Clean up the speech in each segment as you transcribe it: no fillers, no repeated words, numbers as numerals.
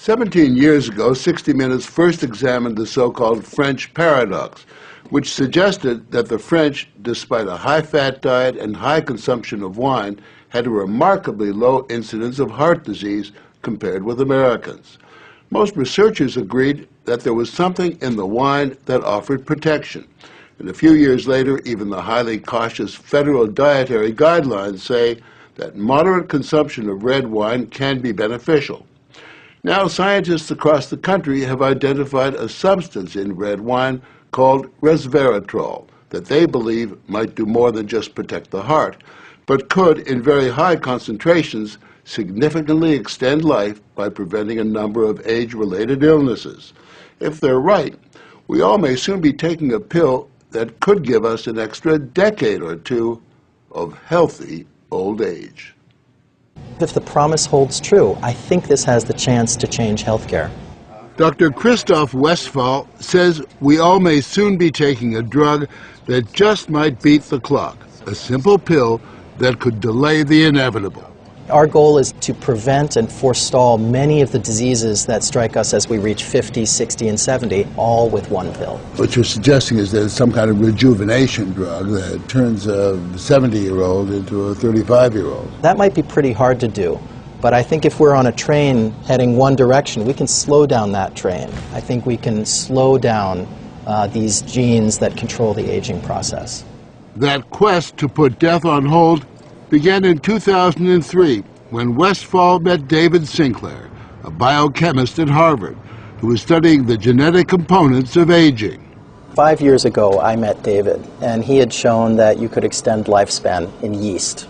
17 years ago, 60 Minutes first examined the so-called French paradox, which suggested that the French, despite a high-fat diet and high consumption of wine, had a remarkably low incidence of heart disease compared with Americans. Most researchers agreed that there was something in the wine that offered protection. And a few years later, even the highly cautious federal dietary guidelines say that moderate consumption of red wine can be beneficial. Now, scientists across the country have identified a substance in red wine called resveratrol that they believe might do more than just protect the heart, but could, in very high concentrations, significantly extend life by preventing a number of age-related illnesses. If they're right, we all may soon be taking a pill that could give us an extra decade or two of healthy old age. If the promise holds true, I think this has the chance to change healthcare. Dr. Christoph Westphal says we all may soon be taking a drug that just might beat the clock, a simple pill that could delay the inevitable. Our goal is to prevent and forestall many of the diseases that strike us as we reach 50, 60, and 70, all with one pill. What you're suggesting is there's some kind of rejuvenation drug that turns a 70-year-old into a 35-year-old. That might be pretty hard to do, but I think if we're on a train heading one direction, we can slow down that train. I think we can slow down these genes that control the aging process. That quest to put death on hold began in 2003 when Westphal met David Sinclair, a biochemist at Harvard, who was studying the genetic components of aging. 5 years ago, I met David, and he had shown that you could extend lifespan in yeast.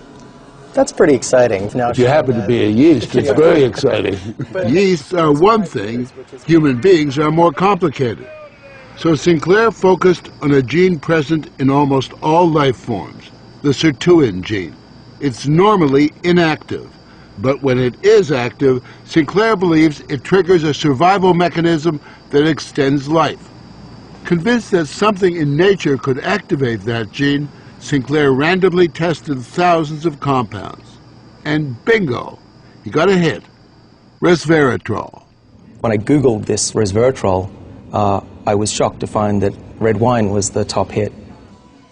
That's pretty exciting. Now, if you happen to be a yeast, it's very exciting. Yeasts are one thing, human beings are more complicated. So Sinclair focused on a gene present in almost all life forms, the sirtuin gene. It's normally inactive, but when it is active, Sinclair believes it triggers a survival mechanism that extends life. Convinced that something in nature could activate that gene, Sinclair randomly tested thousands of compounds. And bingo, he got a hit, resveratrol. When I Googled this resveratrol, I was shocked to find that red wine was the top hit.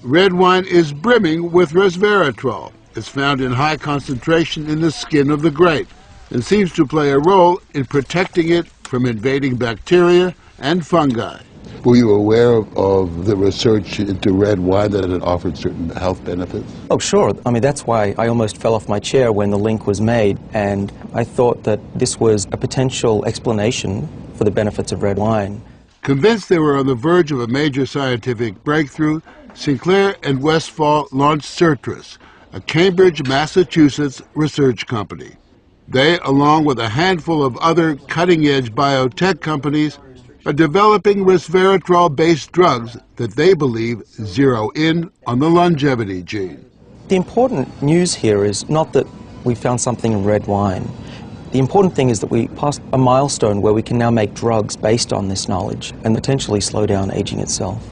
Red wine is brimming with resveratrol. It's found in high concentration in the skin of the grape and seems to play a role in protecting it from invading bacteria and fungi. Were you aware of the research into red wine that it offered certain health benefits? Oh, sure. I mean, that's why I almost fell off my chair when the link was made, and I thought that this was a potential explanation for the benefits of red wine. Convinced they were on the verge of a major scientific breakthrough, Sinclair and Westphal launched Certris, a Cambridge, Massachusetts research company. They, along with a handful of other cutting-edge biotech companies, are developing resveratrol-based drugs that they believe zero in on the longevity gene. The important news here is not that we found something in red wine. The important thing is that we passed a milestone where we can now make drugs based on this knowledge and potentially slow down aging itself.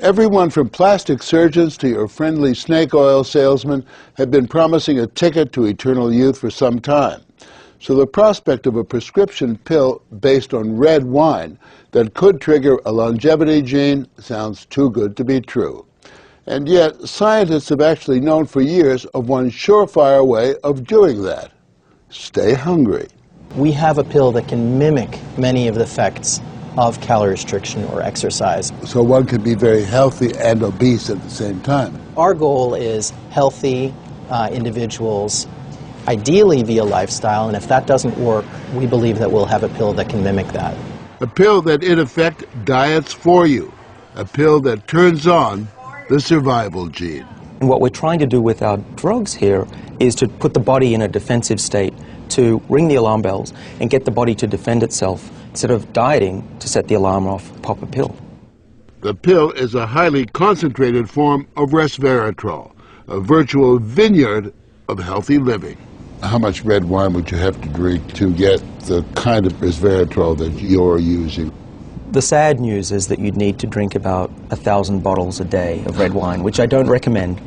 Everyone from plastic surgeons to your friendly snake oil salesman have been promising a ticket to eternal youth for some time. So the prospect of a prescription pill based on red wine that could trigger a longevity gene sounds too good to be true. And yet, scientists have actually known for years of one surefire way of doing that. Stay hungry. We have a pill that can mimic many of the effects of calorie restriction or exercise. So one can be very healthy and obese at the same time. Our goal is healthy individuals, ideally via lifestyle, and if that doesn't work, we believe that we'll have a pill that can mimic that. A pill that, in effect, diets for you. A pill that turns on the survival gene. And what we're trying to do with our drugs here is to put the body in a defensive state, to ring the alarm bells and get the body to defend itself instead of dieting to set the alarm off, pop a pill. The pill is a highly concentrated form of resveratrol, a virtual vineyard of healthy living. How much red wine would you have to drink to get the kind of resveratrol that you're using? The sad news is that you'd need to drink about 1,000 bottles a day of red wine, which I don't recommend.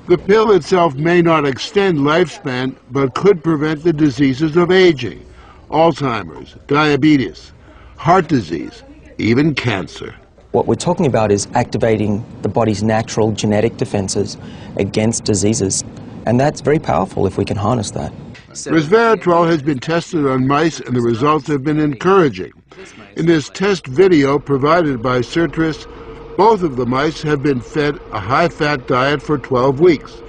The pill itself may not extend lifespan, but could prevent the diseases of aging. Alzheimer's, diabetes, heart disease, even cancer. What we're talking about is activating the body's natural genetic defenses against diseases, and that's very powerful if we can harness that. Resveratrol has been tested on mice, and the results have been encouraging. In this test video provided by Sertris, both of the mice have been fed a high-fat diet for 12 weeks.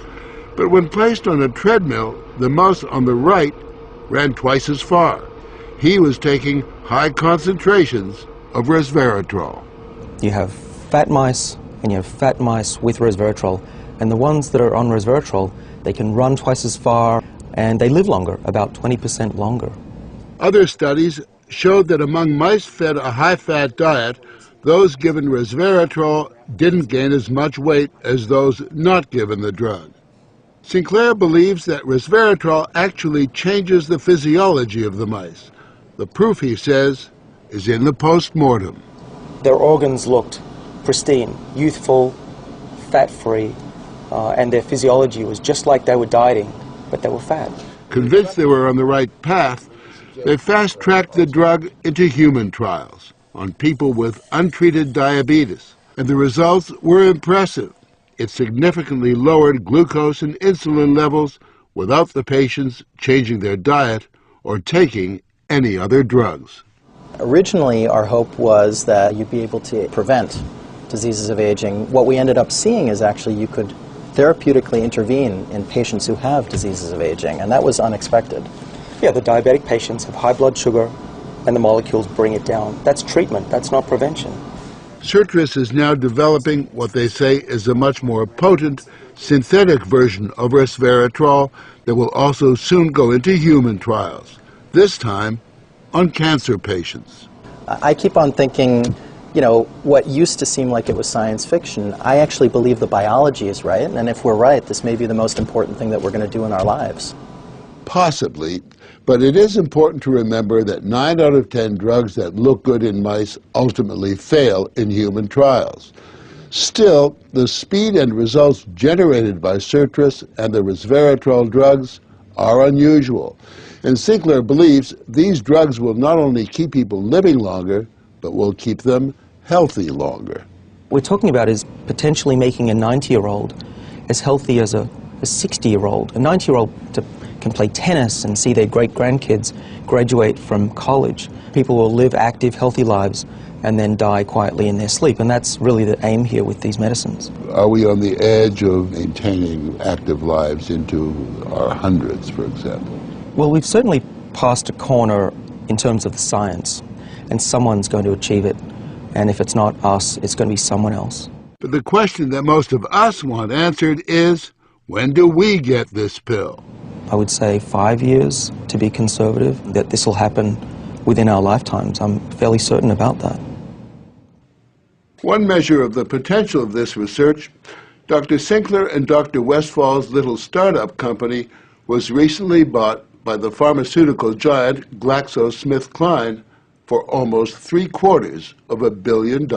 But when placed on a treadmill, the mouse on the right ran twice as far. He was taking high concentrations of resveratrol. You have fat mice and you have fat mice with resveratrol, and the ones that are on resveratrol, they can run twice as far and they live longer, about 20% longer. Other studies showed that among mice fed a high-fat diet, those given resveratrol didn't gain as much weight as those not given the drug. Sinclair believes that resveratrol actually changes the physiology of the mice. The proof, he says, is in the post-mortem. Their organs looked pristine, youthful, fat-free, and their physiology was just like they were dieting, but they were fat. Convinced they were on the right path, they fast-tracked the drug into human trials on people with untreated diabetes, and the results were impressive. It significantly lowered glucose and insulin levels without the patients changing their diet or taking any other drugs. Originally, our hope was that you'd be able to prevent diseases of aging. What we ended up seeing is actually you could therapeutically intervene in patients who have diseases of aging, and that was unexpected. Yeah, the diabetic patients have high blood sugar and the molecules bring it down. That's treatment, that's not prevention. Sertris is now developing what they say is a much more potent synthetic version of resveratrol that will also soon go into human trials, this time on cancer patients. I keep on thinking, you know, what used to seem like it was science fiction, I actually believe the biology is right, and if we're right, this may be the most important thing that we're going to do in our lives. Possibly, but it is important to remember that 9 out of 10 drugs that look good in mice ultimately fail in human trials. Still, the speed and results generated by Sertris and the resveratrol drugs are unusual, and Sinclair believes these drugs will not only keep people living longer, but will keep them healthy longer. What we're talking about is potentially making a 90-year-old as healthy as a 60-year-old. A 90-year-old can play tennis and see their great-grandkids graduate from college. People will live active, healthy lives and then die quietly in their sleep, and that's really the aim here with these medicines. Are we on the edge of maintaining active lives into our hundreds, for example? Well, we've certainly passed a corner in terms of the science, and someone's going to achieve it, and if it's not us, it's going to be someone else. But the question that most of us want answered is, when do we get this pill? I would say 5 years, to be conservative, that this will happen within our lifetimes. I'm fairly certain about that. One measure of the potential of this research, Dr. Sinclair and Dr. Westfall's little startup company was recently bought by the pharmaceutical giant GlaxoSmithKline for almost $750 million.